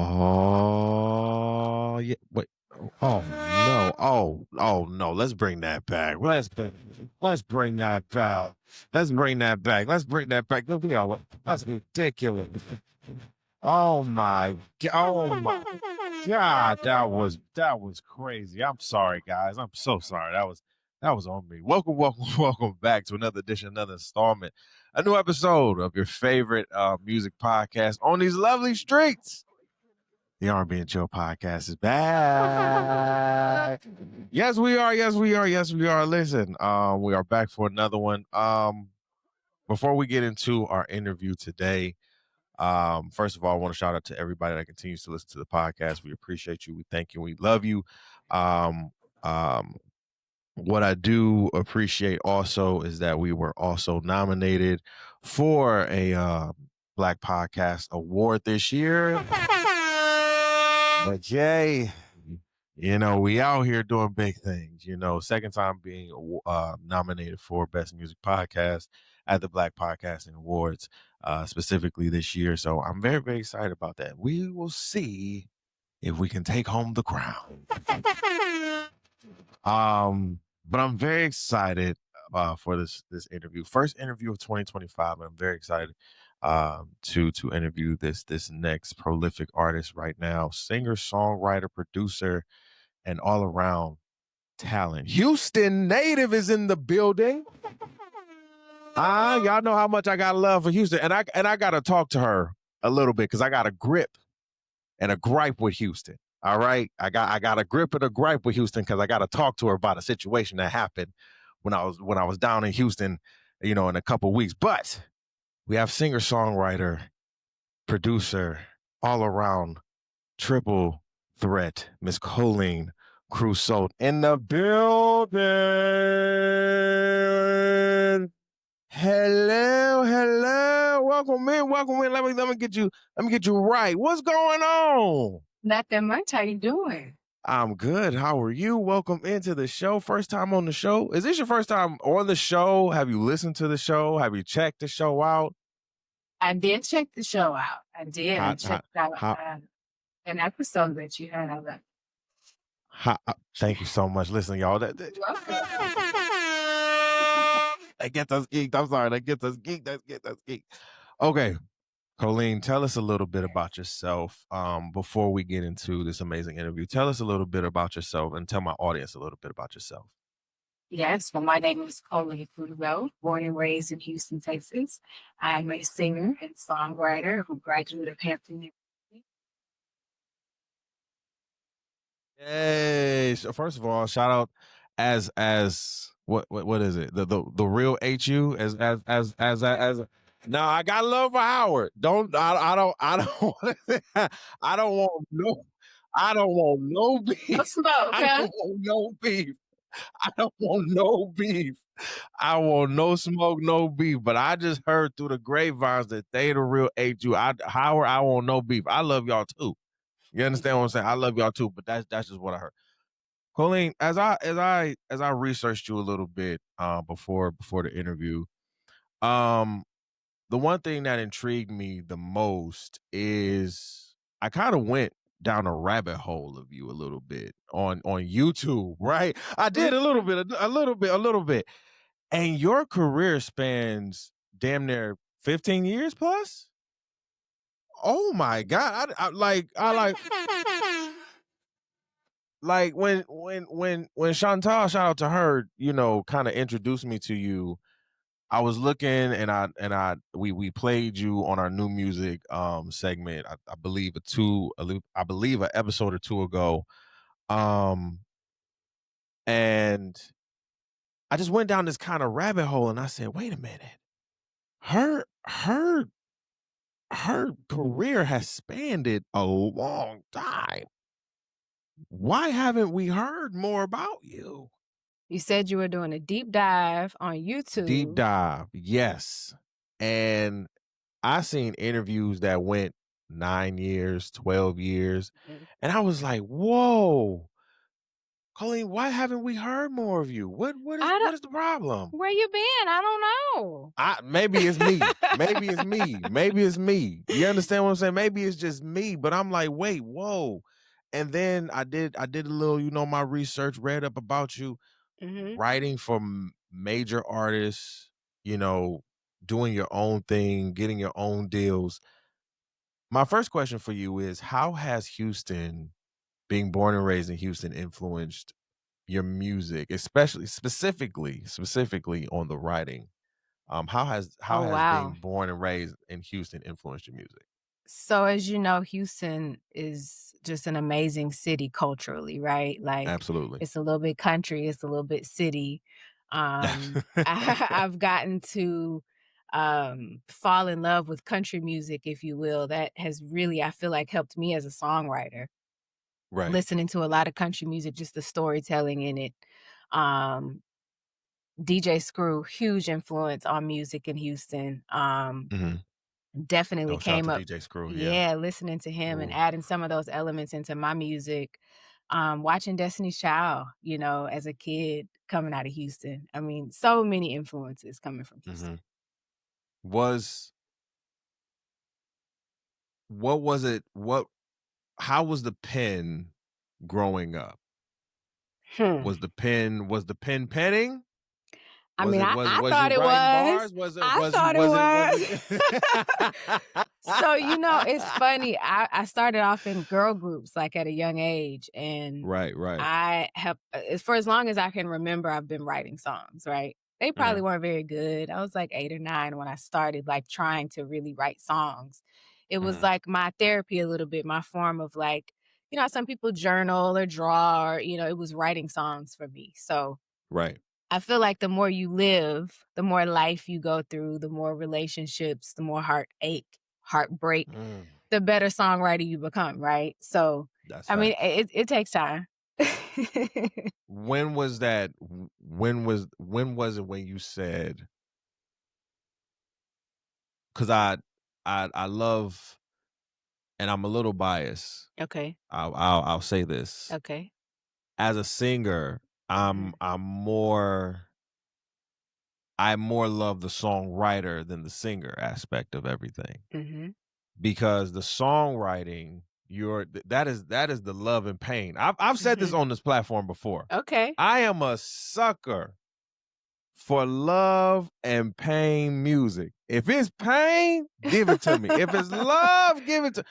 Oh yeah. Wait. Oh no. Oh no. Let's bring that back. Let's bring that back. Let's bring that back. Let's bring that back. That's ridiculous. Oh my God. That was crazy. I'm sorry, guys. I'm so sorry. That was on me. Welcome back to another edition, another installment, a new episode of your favorite music podcast on these lovely streets. The R&B N Chill podcast is back. Yes, we are. Yes, we are. Yes, we are. Listen, we are back for another one. Before we get into our interview today, first of all, I want to shout out to everybody that continues to listen to the podcast. We appreciate you. We thank you. We love you. Um, um, what I do appreciate also is that we were also nominated for a Black Podcast Award this year. But Jay, we out here doing big things. Second time being nominated for Best Music Podcast at the Black Podcasting Awards, specifically this year. So I'm very, very excited about that. We will see if we can take home the crown. But I'm very excited for this interview. First interview of 2025. I'm very excited to interview this next prolific artist right now, singer, songwriter, producer, and all around talent. Houston native is in the building. Y'all know how much I got love for Houston, and I gotta talk to her a little bit because I got a grip and a gripe with Houston. All right, I got a grip and a gripe with Houston because I got to talk to her about a situation that happened when I was down in Houston, in a couple weeks. But we have singer songwriter, producer, all around triple threat, Miss Coline Creuzot in the building. Hello, welcome in. Let me get you right. What's going on? Not that much. How you doing? I'm good. How are you? Welcome into the show. First time on the show. Is this your first time on the show? Have you listened to the show? Have you checked the show out? I did check the show out. I did. I checked out an episode that you had of it. Thank you so much. Listen, y'all. That gets us geeked. I'm sorry. That gets us geeked. Okay. Coline, tell us a little bit about yourself before we get into this amazing interview. Tell us a little bit about yourself and tell my audience a little bit about yourself. Yes, well, my name is Coline Creuzot, born and raised in Houston, Texas. I'm a singer and songwriter who graduated of Hampton University. Yay! So first of all, shout out as what is it? The real HU as no, I got love for Howard. I don't I don't want no beef. No smoke, I don't want no beef. I don't want no beef. I want no smoke, no beef. But I just heard through the grapevines that they the real HU. Howard, I want no beef. I love y'all too. You understand what I'm saying? I love y'all too, but that's just what I heard. Coline, as I researched you a little bit before the interview, the one thing that intrigued me the most is I kind of went down a rabbit hole of you a little bit on YouTube, right? I did a little bit. And your career spans damn near 15 years plus? Oh my God. I like like when Chantal, shout out to her, kind of introduced me to you. I was looking and we played you on our new music segment. I believe an episode or two ago. And I just went down this kind of rabbit hole and I said, wait a minute. Her career has spanned it a long time. Why haven't we heard more about you? You said you were doing a deep dive on YouTube. Deep dive, yes. And I seen interviews that went 9 years, 12 years. And I was like, whoa. Coline, why haven't we heard more of you? What is I what don't is the problem? where you been? I don't know. Maybe it's me. Maybe it's me. Maybe it's me. You understand what I'm saying? Maybe it's just me, but I'm like, wait, whoa. And then I did a little, my research, read up about you, Mhm. writing for major artists, doing your own thing, getting your own deals. My first question for you is, how has Houston, being born and raised in Houston, influenced your music, especially specifically on the writing? How Oh, has being wow. born and raised in Houston influenced your music? So as you know, Houston is just an amazing city culturally, right? Like Absolutely. it's a little bit country, it's a little bit city. I've gotten to fall in love with country music, if you will. That has really, I feel like, helped me as a songwriter. Right. Listening to a lot of country music, just the storytelling in it. Um, DJ Screw, huge influence on music in Houston. Mhm. Definitely Oh, shout out came to up, DJ Screw, yeah. yeah, listening to him and Ooh. adding some of those elements into my music. Watching Destiny's Child, as a kid coming out of Houston. I mean, so many influences coming from Houston. Mhm. Was what was it what how was the pen growing up? Hmm. Was the pen penning? I Was mean, it I was I was you thought it writing was. bars? Was it I was you thought it was it was was. it So, it's funny. I started off in girl groups, like, at a young age, and Right, right. I have for as long as I can remember, I've been writing songs, right? They probably Mhm. weren't very good. I was, like, 8 or 9 when I started, like, trying to really write songs. It was, Mhm. like, my therapy a little bit, my form of, like, how some people journal or draw or, it was writing songs for me. So Right. I feel like the more you live, the more life you go through, the more relationships, the more heartache, heartbreak, Mm, the better songwriter you become, right? So, that's I mean, facts. it takes time. When was that? When was it when you said? Because I love, and I'm a little biased. Okay, I'll say this. okay. As a singer, I'm Mhm, I'm more I more love the songwriter than the singer aspect of everything, mhm. because the songwriting, that is the love and pain. I've said this Mhm. on this platform before. Okay. I am a sucker for love and pain music. If it's pain, give it to me. If it's love, give it to.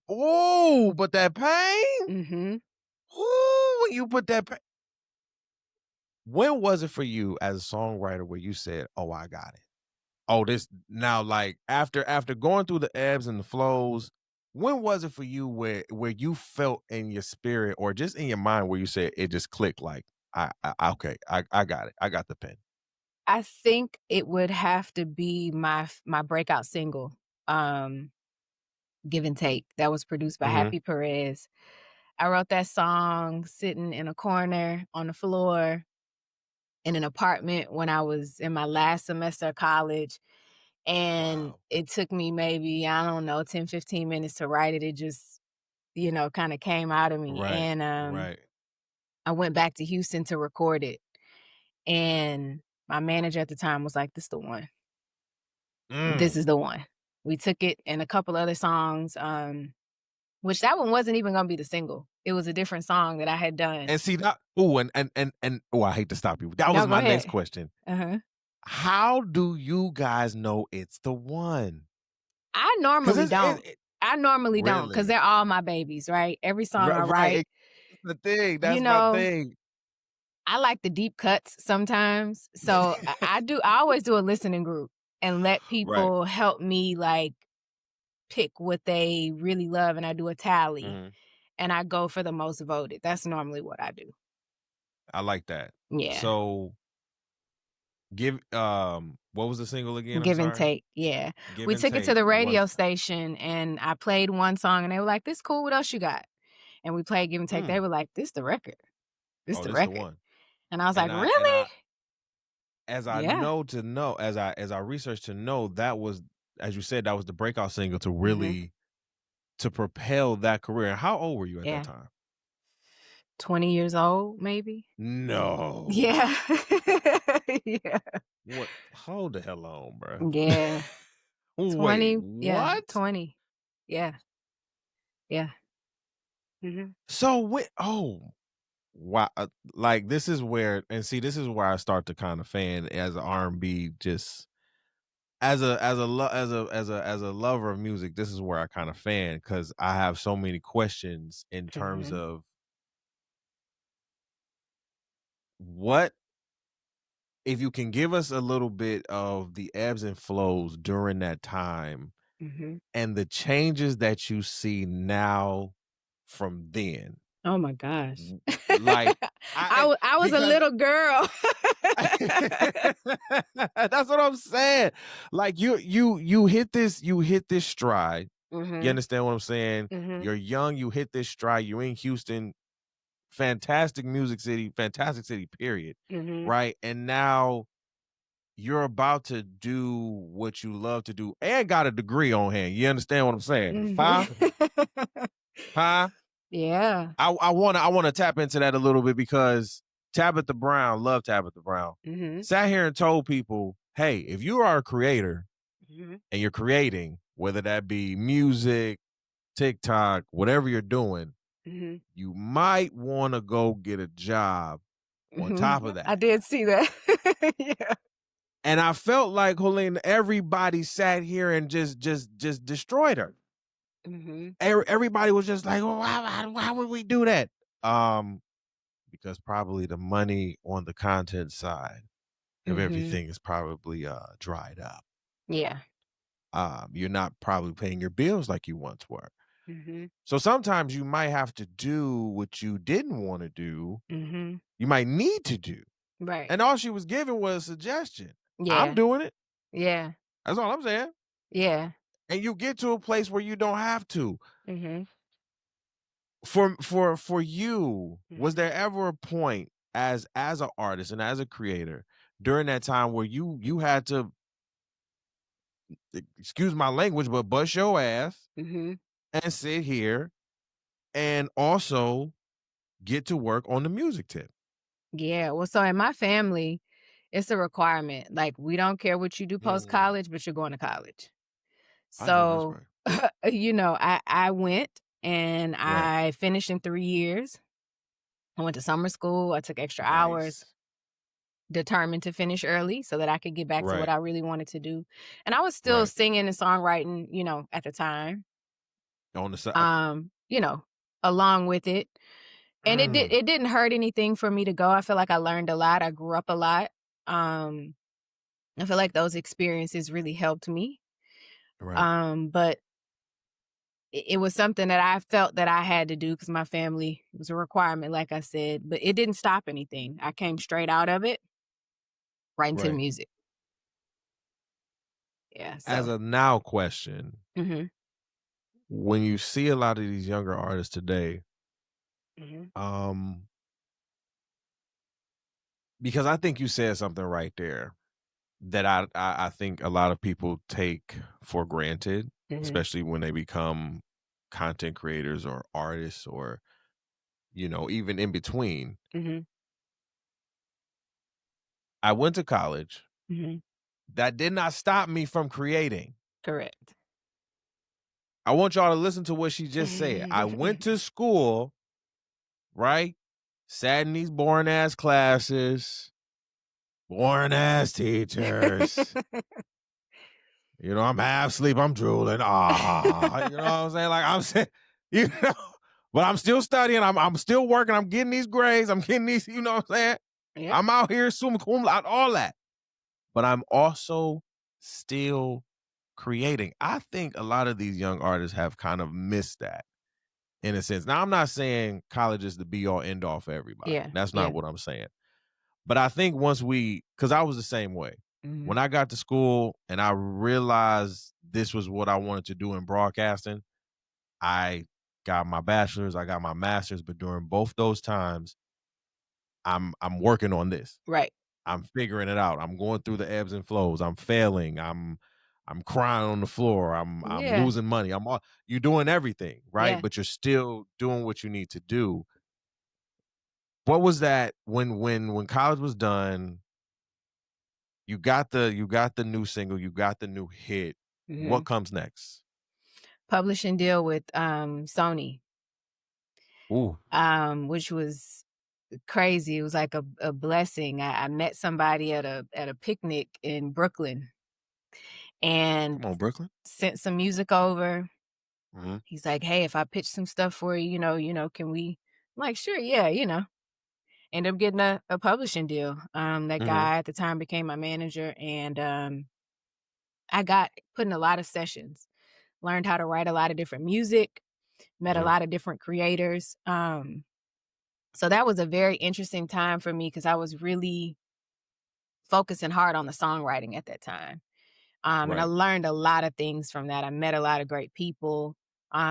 Oh, but that pain. Mhm. Ooh, when you put that pain. When was it for you as a songwriter where you said, "Oh, I got it"? Oh, this now, like, after going through the ebbs and the flows, when was it for you where you felt in your spirit or just in your mind where you said it just clicked, like, okay, I got it. I got the pen. I think it would have to be my breakout single, um, "Give and Take," that was produced by Mhm. Happy Perez. I wrote that song sitting in a corner on the floor in an apartment when I was in my last semester of college, and Wow. it took me maybe, I don't know, 10, 15 minutes to write it. It just, kinda came out of me, Right. and, Right. I went back to Houston to record it, and my manager at the time was like, "This the one. This Mm. is the one." We took it and a couple other songs, which that one wasn't even gonna be the single. It was a different song that I had done. And see that. Oh, and oh, I hate to stop you. That was No, go my next ahead. question. Uh-huh. How do you guys know it's the one? I Because normally it's don't. I normally don't, because 'cause really they're all my babies, right? Every song I right. write, That's the thing. you That's my know, thing. I like the deep cuts sometimes. So I always do a listening group and let Right. people help me, like, pick what they really love, and I do a tally, Mhm. and I go for the most voted. That's normally what I do. I like that. Yeah. So what was the single again? I'm Give and sorry. take, yeah. Give We and took it to take the was radio station, and I played one song, and they were like, "This cool, what else you got?" And we played Give and Take. They mm, were like, "This the record. This oh, the this the record." one. And I was And like, I and "Really?" I as I Yeah. know to know as I researched to know, that was, as you said, that was the breakout single to Mhm. really to propel that career. How old were you at that Yeah. time? 20 years old, maybe. No. Yeah. Yeah. What? Hold the hell on, bro. Yeah. Wait, 20. Yeah, what? 20. Yeah. Yeah. So what? Oh, wow. Like this is where, and see, this is where I start to kind of fan as an R&B, just as a lover of music. This is where I kind of fan because I have so many questions in terms Mhm. of what if you can give us a little bit of the ebbs and flows during that time Mhm. and the changes that you see now from then. Oh my gosh. W- Like I was a because little girl. that's what I'm saying. Like you hit this stride. You Mhm. understand what I'm saying? Mhm. You're young, you hit this stride. You're in Houston, fantastic city, period. Mhm. Right? And now you're about to do what you love to do and got a degree on hand. You understand what I'm saying? Huh? Mhm. Huh? Yeah. I wanna tap into that a little bit because Tabitha Brown, love Tabitha Brown, Mhm. sat here and told people, hey, if you are a creator Mhm. and you're creating, whether that be music, TikTok, whatever you're doing, Mhm. you might want to go get a job on top of Mhm. I that. did see that. Yeah. And I felt like Coline, everybody sat here and just destroyed her. Mhm. Everybody was just like, well, why would we do that? Because probably the money on the content side of Mhm. everything is probably dried up. Yeah. You're not probably paying your bills like you once were. Mhm. So sometimes you might have to do what you didn't want to do. Mhm. You might need to do. Right. And all she was giving was a suggestion. I'm Yeah. doing it. Yeah. That's all I'm saying. Yeah. And you get to a place where you don't have to. Mhm. For you, was Mhm. there ever a point as an artist and as a creator during that time where you had to, excuse my language, but bust your ass Mhm. and sit here and also get to work on the music tip? Yeah. Well, so in my family, it's a requirement. Like, we don't care what you do post Mm, college, but you're going to college. I know that's So, right. I went and Right. I finished in 3 years. I went to summer school. I took extra hours, Nice. determined to finish early so that I could get back to what Right. I really wanted to do. And I was still Right. singing and songwriting, at the time. On the side. Um, you know, along with it. And Mm, it didn't hurt anything for me to go. I feel like I learned a lot. I grew up a lot. Um, I feel like those experiences really helped me. right. But it was something that I felt that I had to do because my family, it was a requirement, like I said, but it didn't stop anything. I came straight out of it, right into the Right. music. Yeah. As So, a now question, hmm when you see a lot of these younger artists today, hmm um, because I think you said something right there that I think a lot of people take for granted, hmm especially when they become content creators or artists or, even in between. hmm I went to college. hmm That did not stop me from creating. correct. I want y'all to listen to what she just said. I went to school, right? Sat in these boring ass classes, boring ass teachers. I'm half asleep, I'm drooling. You know what I'm saying? Like I'm saying, you know, but I'm still studying. I'm still working. I'm getting these grades. I'm getting these, you know what I'm saying? Yep. I'm out here summa cum laude, all that. But I'm also still creating. I think a lot of these young artists have kind of missed that in a sense. Now, I'm not saying college is the be all end all for everybody. Yeah. That's Yeah. not what I'm saying. But I think because I was the same way. hmm When I got to school and I realized this was what I wanted to do in broadcasting, I got my bachelor's, I got my master's, but during both those times, I'm working on this. Right. I'm figuring it out. I'm going through the ebbs and flows. I'm failing. I'm crying on the floor. I'm Yeah. losing money. You're doing everything, right? Yeah. But you're still doing what you need to do. What was that when college was done? You got the new single, you got the new hit. What comes next? Publishing deal with Sony, Ooh, which was crazy. It was like a blessing. I met somebody at a picnic in Brooklyn and come on, Brooklyn. sent some music over. Mm-hmm. He's like, "Hey, if I pitch some stuff for you, can we?" I'm like, "Sure, yeah, Ended up getting a publishing deal. That Mm-hmm. guy at the time became my manager, and I got put in a lot of sessions, learned how to write a lot of different music, met a Mm-hmm. lot of different creators. So that was a very interesting time for me because I was really focusing hard on the songwriting at that time. And I Right, learned a lot of things from that. I met a lot of great people,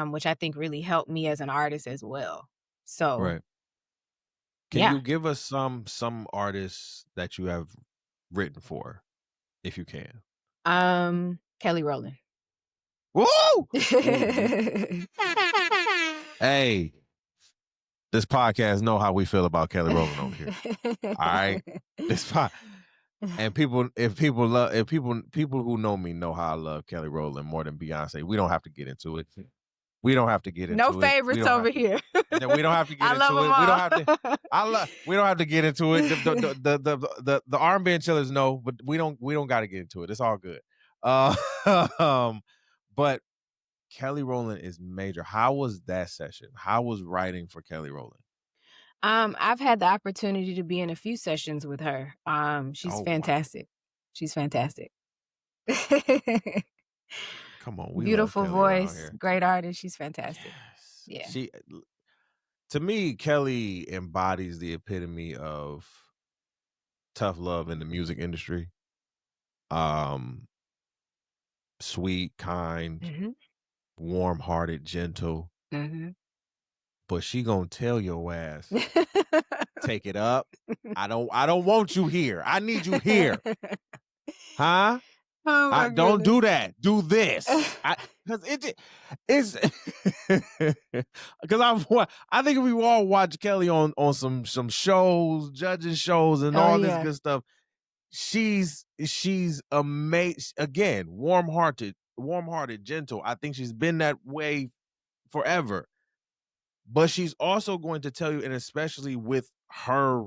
which I think really helped me as an artist as well. So right. Can yeah. you give us some artists that you have written for, if you can? Kelly Rowland. Woo! Ooh, hey, this podcast know how we feel about Kelly Rowland over here. All right, this pod, and people who know me know how I love Kelly Rowland more than Beyonce. We don't have to get into it. We don't have to get No into it. We favorites don't over have to. here. We don't have to get I love into them it. We don't all. have to. We don't have to get into it. The R&B N Chillers know, but we don't got to get into it. It's all good. But Kelly Rowland is major. How was that session? How was writing for Kelly Rowland? I've had the opportunity to be in a few sessions with her. She's Oh wow! fantastic. She's fantastic. Come on, we love Beautiful Kelly around voice, here. great artist. She's fantastic. Yes, Yeah. to me, Kelly embodies the epitome of tough love in the music industry. Um, Sweet, kind, Mm-hmm. warm-hearted, gentle. Mm-hmm. But she gonna tell your ass, take it up. I don't want you here. I need you here. Huh? Oh my Don't goodness. do that. Do this. Because it's because I think if we all watch Kelly on some shows, judging shows, and Oh all this yeah. good stuff, she's amazing. Again, warm-hearted, gentle. I think she's been that way forever. But she's also going to tell you, and especially with her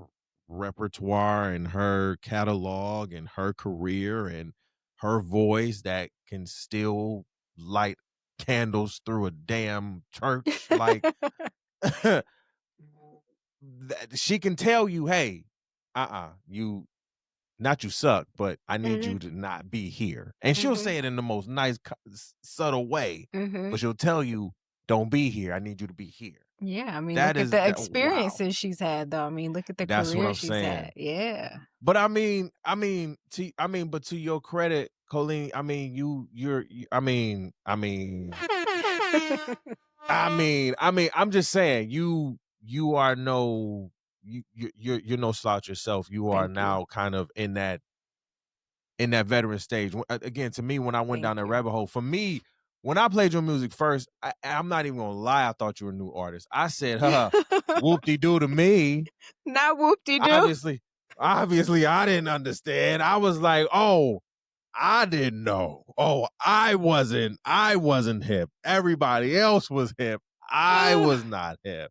repertoire and her catalog and her career and her voice that can still light candles through a damn church, like she can tell you, hey, you not you suck, but I need Mm-hmm. you to not be here. And she'll Mm-hmm. say it in the most nice, subtle way, Mm-hmm. but she'll tell you, don't be here. I need you to be here. Yeah, I mean, That look at is the that. Wow, experiences she's had, though. I mean, look at the that's what career I'm she's had. saying. Yeah. But but to your credit, Coline, I mean, I'm just saying, you are no, you're no slouch yourself. You are Thank you. now kind of in that veteran stage. Again, to me, when I went Thank down that you. rabbit hole, for me, when I played your music first, I'm not even gonna lie, I thought you were a new artist. I said, whoop-de-doo to me. Not whoop-de-doo. Obviously, I didn't understand. I was like, oh, I didn't know. Oh, I wasn't hip. Everybody else was hip. I was not hip.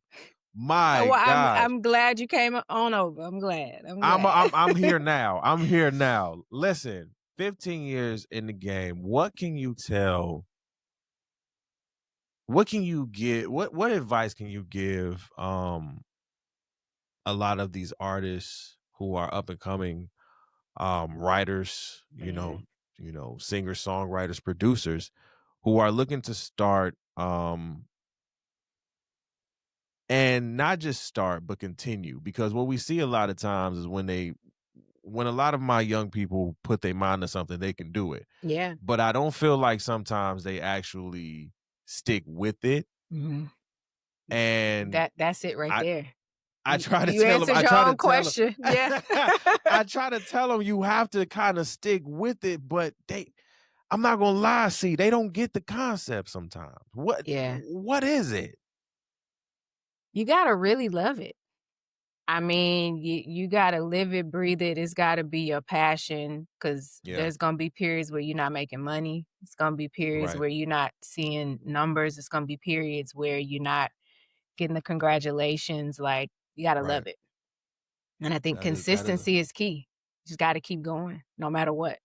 My Well, gosh. I'm glad you came on over. I'm glad. I'm I'm glad. I'm here now. I'm here now. Listen, 15 years in the game. What can you tell? What can you give? What advice can you give a lot of these artists who are up and coming writers, Mhm. singers, songwriters, producers who are looking to start and not just start but continue, because what we see a lot of times is when a lot of my young people put their mind to something, they can do it. Yeah. But I don't feel like sometimes they actually stick with it. Mhm. And That's it right I there. I try to You tell them, answered your own question. Yeah. I try to tell them you have to kind of stick with it, but I'm not gonna lie, see, they don't get the concept sometimes. Yeah. What is it? You gotta really love it. I mean, you gotta live it, breathe it. It's gotta be your passion because Yeah. there's gonna be periods where you're not making money. It's gonna be periods Right. where you're not seeing numbers. It's gonna be periods where you're not getting the congratulations. Like, you gotta love Right. it. And I think That is consistency is key. You just gotta keep going no matter what.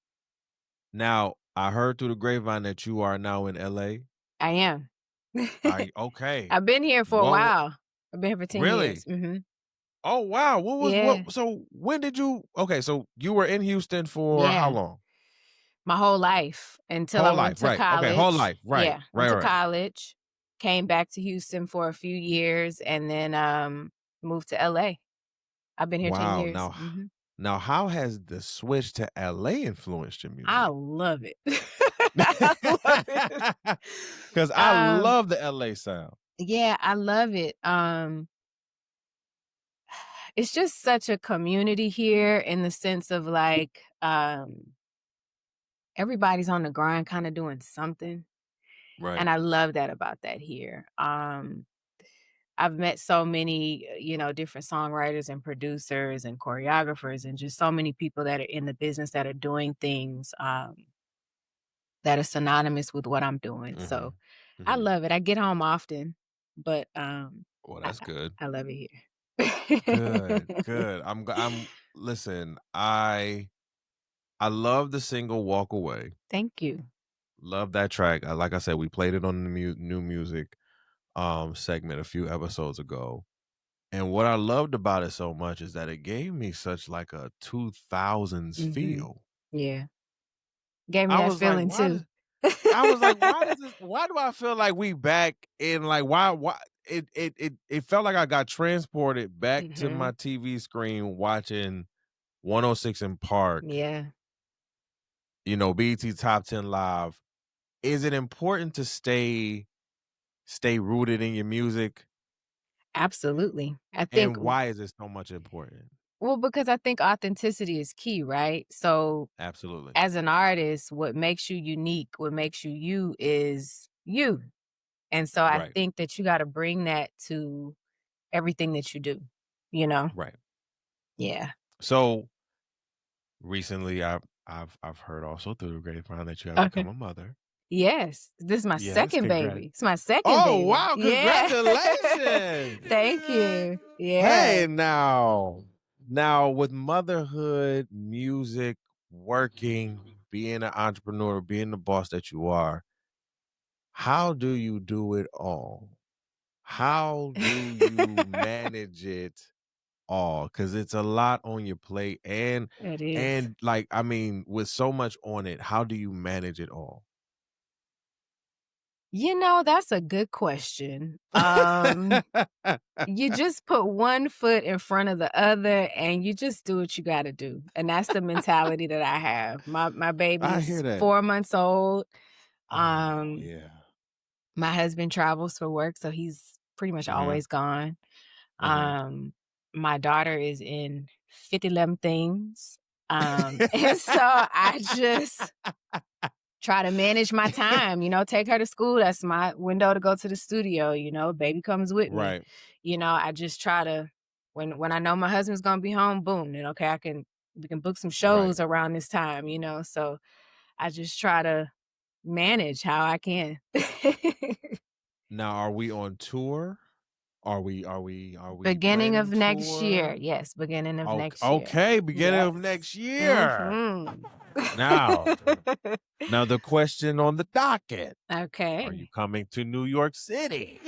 now. I heard through the grapevine that you are now in LA. I am. Okay. I've been here for a What? while. I've been here for 10 years. Really? Oh wow. Yeah. So when did you? Okay, so you were in Houston for how Yeah. long? My whole life until I Whole went life, to right? Okay, whole college. life, right? Yeah, went Right, to right. college, came back to Houston for a few years, and then moved to LA. I've been here 10 Wow. years. Mhm. Now, how has the switch to LA influenced your I music? love it. I love it. Because I Um, love the LA sound. yeah, I love it. It's just such a community here in the sense of like everybody's on the grind kind of doing something. Right. And I love that about that here. I've met so many, different songwriters and producers and choreographers and just so many people that are in the business that are doing things that are synonymous with what I'm doing. Mm-hmm. So I Mm-hmm. love it. I get home often, but Well, I, that's good. I love it Good, here. good. I'm listen, I love the single Walk Away. Thank you. Love that track. Like I said, we played it on the new music segment a few episodes ago. And what I loved about it so much is that it gave me such like a 2000s Hmm. feel. Yeah. Gave me I that was like, feeling too. I was like, why do I feel like we back in like why it felt like I got transported back to Hmm. my TV screen watching 106 in Park, Yeah, BET Top 10 Live. Is it important to stay rooted in your music? absolutely. I think, And why is it so much important? well, because I think authenticity is key, right? So Absolutely. as an artist, what makes you unique, what makes you you is you. And so I Right. think that you got to bring that to everything that you do, you know? Right. Yeah. So recently I've heard also through the grapevine that you have become Okay. a mother. Yes. This is my Yes, second congrats. baby. It's my second Oh, baby. wow, Yeah. congratulations. Thank you. Hey, Yeah. now with motherhood, music, working, being an entrepreneur, being the boss that you are, how do you do it all? How do you manage it all? Because it's a lot on your plate It is. and like, I mean, with so much on it, how do you manage it all? That's a good question. You just put one foot in front of the other and you just do what you got to do. And that's the mentality that I have. My I hear baby's that. 4 months old. Oh, Um yeah. my husband travels for work, so he's pretty much Mhm, always gone. mhm. My daughter is in 50 things. And so I just try to manage my time, take her to school. That's my window to go to the studio, baby comes with me. Right, I just try to when I know my husband's gonna be home, boom, then okay, we can book some right. shows around this time, So I just try to manage how I can. Now, are we on tour? Are we Beginning of planning next year. tour? Yes, beginning of next year. Okay, beginning of Yes. next year. Mhm. Now now the question on the docket, are you Okay. coming to New York City?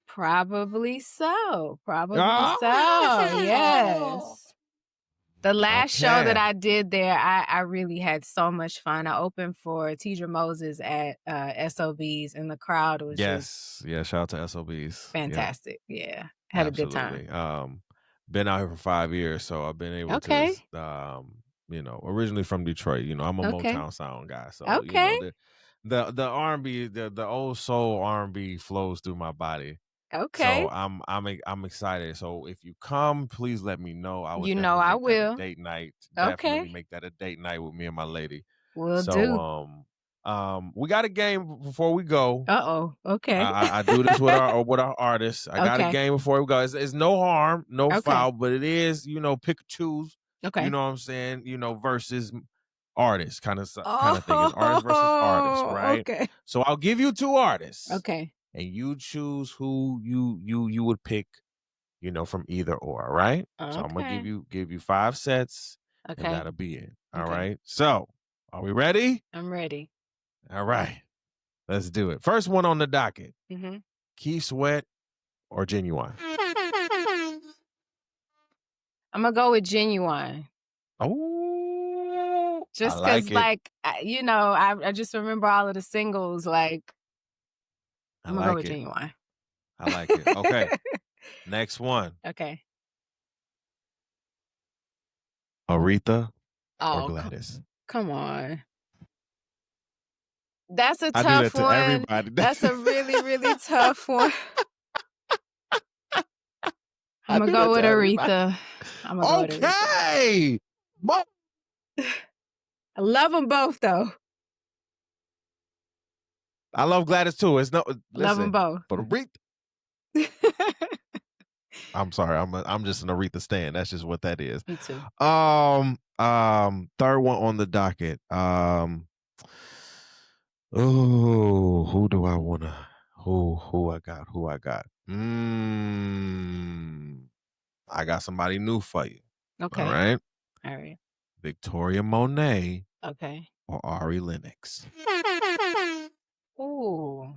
Probably so. Probably so. Oh! Yes. The last show that Okay. I did there, I really had so much fun. I opened for Tidra Moses at SOBs, and the crowd was just Yes, yeah, shout out to SOBs. Yep, fantastic. Yeah. Had a good time. absolutely. Been out here for 5 years, so I've been able to Okay. originally from Detroit, I'm a Okay. Motown sound guy, so Okay. the R&B, the old soul R&B flows through my body. Okay. So I'm excited. So if you come, please let me know. I would definitely I make that a will. date night. Definitely Okay. make that a date night with me and my lady. Will So do. We got a game before we go. Okay. I do this with our artists. I got a Okay. game before we go. It's no harm, no Okay. foul, but it is, pick or choose. Okay. You know what I'm saying? Versus artists kind of thing. It's artist versus artist, Oh, right? okay. So I'll give you 2 artists. Okay. And you choose who you would pick, from either or, right? So I'm gonna give you 5 sets, and Okay. that'll be it. All Okay. right. So are we ready? I'm ready. All right. Let's do it. First one on the docket. Mm-hmm. Keith Sweat or Genuine? I'm gonna go with Genuine. Oh, Just I because, like it. I just remember all of the singles. Like, I'm gonna go with Genuine. I like it. Okay. Next one. Okay. Aretha or Oh, Gladys? come on. That's a I do tough that to one. everybody. That's a really, really tough one. I'm gonna go with Aretha. Okay. I love them both, though. I love Gladys too. Love them both. But Aretha. I'm sorry. I'm just an Aretha stan. That's just what that is. Me too. Third one on the docket. Who do I wanna? Who I got? I got somebody new for you. Okay. All right. Victoria Monet. Okay. Or Ari Lennox. Ooh.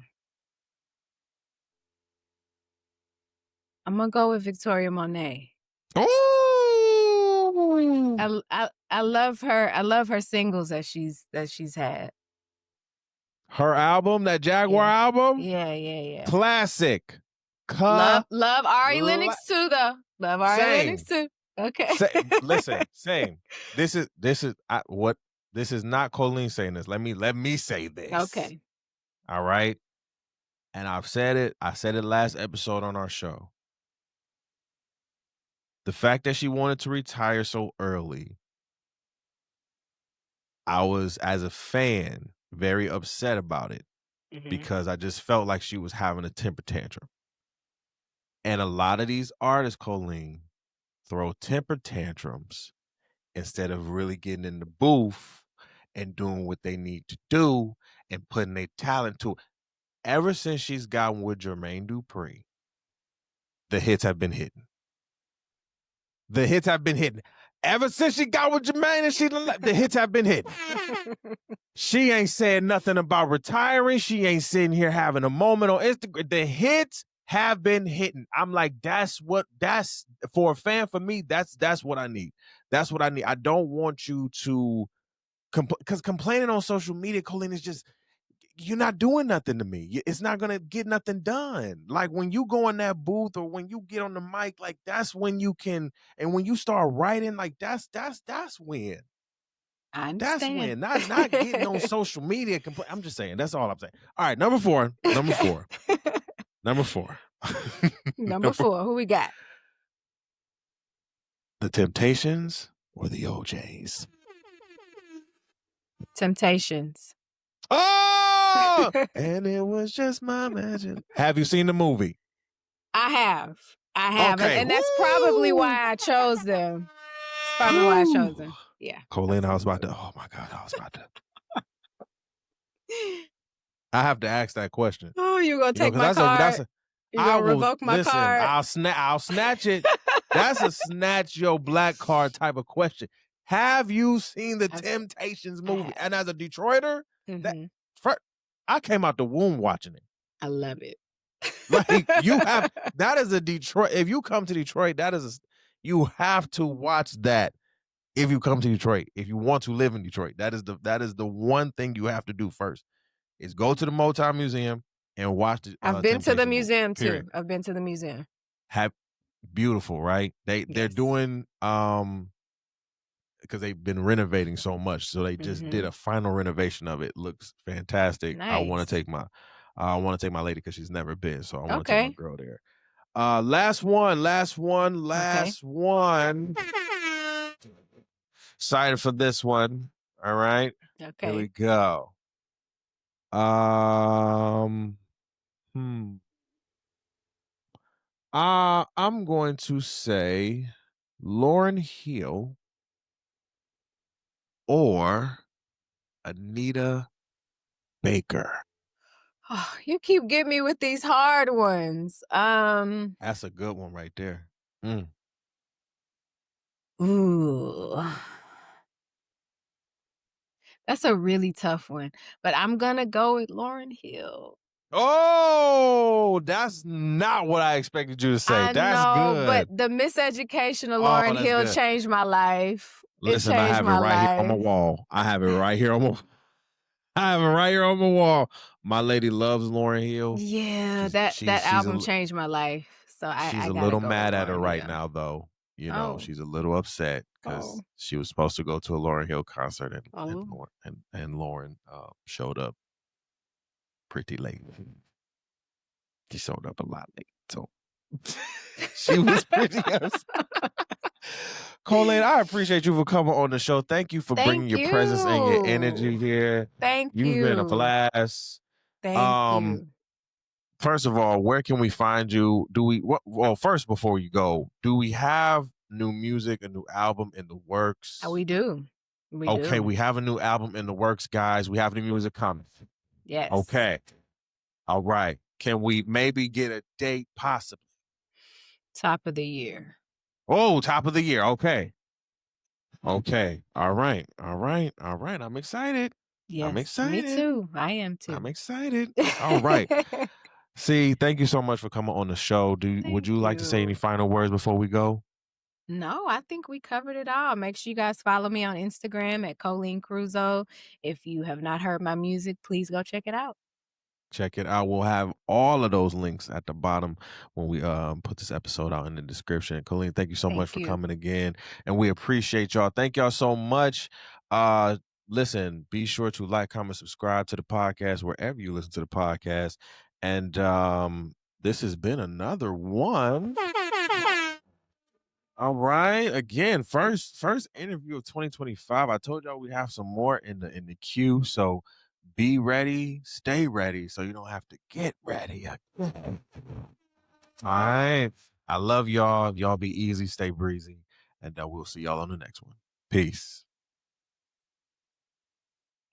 I'm gonna go with Victoria Monet. Oh, I love her. I love her singles that she's had. Her album, that Jaguar album. Yeah. Classic. Love Ari Lennox too, though. Love Ari Lennox too. Okay. Listen, same. This is what this is not Coline saying this. Let me say this. Okay. All right. And I've said it. I said it last episode on our show. The fact that she wanted to retire so early, I was, as a fan, very upset about it because I just felt like she was having a temper tantrum. And a lot of these artists, Coline, throw temper tantrums instead of really getting in the booth and doing what they need to do and putting their talent to it. Ever since she's gotten with Jermaine Dupri, the hits have been hitting. Ever since she got with Jermaine and the hits have been hitting. She ain't saying nothing about retiring. She ain't sitting here having a moment on Instagram. The hits have been hitting. I'm like, that's for a fan, for me, that's what I need. That's what I need. I don't want you to because complaining on social media, Coline, is just, you're not doing nothing to me. It's not going to get nothing done. Like when you go in that booth or when you get on the mic, like that's when you can, and when you start writing, like that's when. I understand. That's when, not getting on social media. I'm just saying, that's all I'm saying. All right, number four. Number four. Who we got? The Temptations or the OJs? Temptations. Oh, and it was just my imagination. Have you seen the movie? I have. Okay. And that's probably why I chose them. It's probably why I chose them. Yeah. Coline, I was about to. Oh my God, I was about to. I have to ask that question. Oh, you're gonna take my card? You're gonna revoke my card? I'll snatch it. That's a snatch your black card type of question. Have you seen the Temptations movie? And as a Detroiter, I came out the womb watching it. I love it. Like that is a Detroit. If you come to Detroit, you have to watch that. If you come to Detroit, if you want to live in Detroit, that is the one thing you have to do first, is go to the Motown Museum and watch the I've been to the museum movie, period. too. I've been to the museum. Beautiful, right? They're doing because they've been renovating so much, so they just did a final renovation of it. Looks fantastic. Nice. I want to take my lady because she's never been, so I want to take my girl there. Last one. Excited for this one. All right. Okay. Here we go. Um, hmm. I'm going to say Lauryn Hill or Anita Baker. Oh, you keep getting me with these hard ones. That's a good one right there. Mm. Ooh. That's a really tough one, but I'm gonna go with Lauryn Hill. Oh, that's not what I expected you to say. I That's know, but good. the miseducation of Oh, Lauryn that's Hill good. changed my life. It Listen, I changed have it my right here on my life. wall. I have it right here on my I have it right here on my wall. My lady loves Lauryn Hill. Yeah, that She's album changed my life. So she's I a gotta little go with mad at her Lauryn right Hill. now, though. You know, Oh. she's a little upset Oh. because she was supposed to go to a Lauryn Hill concert and Oh. Lauren showed up pretty late. She showed up a lot late, so she was pretty upset. Coline, I appreciate you for coming on the show. Thank you for bringing Thank your presence and your energy you. here. Thank You've been a you. blast. Thank you. First of all, where can we find you? Well, first, before you go, do we have new music, a new album in the works? We do. We Okay, do. we have a new album in the works, guys. We have new music coming. Yes. Okay. All right. Can we maybe get a date, possibly? Top of the year. Oh, top of the year. Okay. Okay. All right. All right. All right. I'm excited. Yes. I'm excited. Me too. I am too. I'm excited. All right. See, thank you so much for coming on the show. Would you like to say any final words before we go? No, I think we covered it all. Make sure you guys follow me on Instagram at Coline Creuzot. If you have not heard my music, please go check it out. Check it out. We'll have all of those links at the bottom when we put this episode out in the description. Coline, thank you so much for coming again. And we appreciate y'all. Thank y'all so much. Listen, be sure to like, comment, subscribe to the podcast wherever you listen to the podcast. And this has been another one. All right. Again, first interview of 2025. I told y'all we have some more in the queue. So be ready, stay ready, so you don't have to get ready. All right. I love y'all. Y'all be easy, stay breezy, and we'll see y'all on the next one. Peace.